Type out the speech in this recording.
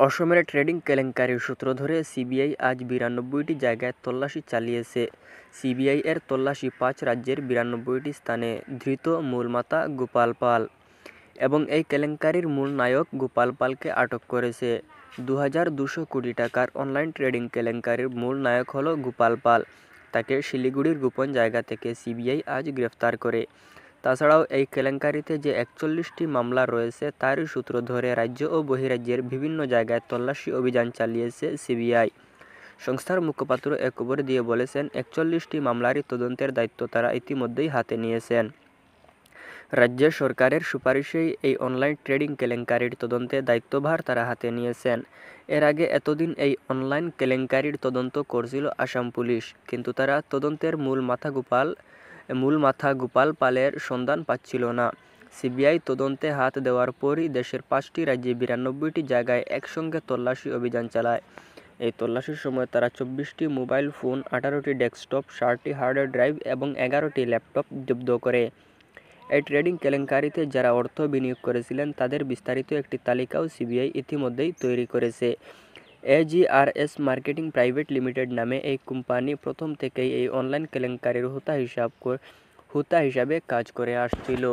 অসমের ট্রেডিং কেলেঙ্কারির সূত্র ধরে সিবিআই আজ ৯২টি জায়গায় তল্লাশি চালিয়েছে। সিবিআই এর তল্লাশি ৫ রাজ্যের ৯২টি স্থানে ধৃত মূল মাথা গোপাল পাল এবং এই কেলেঙ্কারির মূল নায়ক গোপাল পালকে আটক করেছে। ২,২০০ কোটি টাকার অনলাইন ট্রেডিং কেলেঙ্কারির মূল নায়ক হল গোপাল পাল। তাকে শিলিগুড়ির গোপন জায়গা থেকে সিবিআই আজ গ্রেফতার করে। তাছাড়াও এই কেলেঙ্কারিতে যে ৪১টি মামলা রয়েছে তারই সূত্র ধরে রাজ্য ও বহিরাজ্যের বিভিন্ন জায়গায় তল্লাশি অভিযান চালিয়েছে সিবিআই। সংস্থার মুখপাত্র এ খবর দিয়ে বলেছেন, ৪১টি মামলারই তদন্তের দায়িত্ব তারা ইতিমধ্যেই হাতে নিয়েছেন। রাজ্য সরকারের সুপারিশেই এই অনলাইন ট্রেডিং কেলেঙ্কারির তদন্তের দায়িত্বভার তারা হাতে নিয়েছেন। এর আগে এতদিন এই অনলাইন কেলেঙ্কারির তদন্ত করছিল আসাম পুলিশ, কিন্তু তারা তদন্তের মূল মাথা গোপাল পালের সন্ধান পাচ্ছিল না। সিবিআই তদন্তে হাত দেওয়ার পরই দেশের ৫টি রাজ্যে ৯২টি জায়গায় একসঙ্গে তল্লাশি অভিযান চালায়। এই তল্লাশির সময় তারা ২৪টি মোবাইল ফোন, ১৮টি ডেস্কটপ, ৬০টি হার্ড ড্রাইভ এবং ১১টি ল্যাপটপ জব্দ করে। এই ট্রেডিং কেলেঙ্কারিতে যারা অর্থ বিনিয়োগ করেছিলেন তাদের বিস্তারিত একটি তালিকাও সিবিআই ইতিমধ্যেই তৈরি করেছে। এজিআরএস মার্কেটিং প্রাইভেট লিমিটেড নামে এই কোম্পানি প্রথম থেকেই এই অনলাইন কেলেঙ্কারির হোতা হিসাবে কাজ করে আসছিল।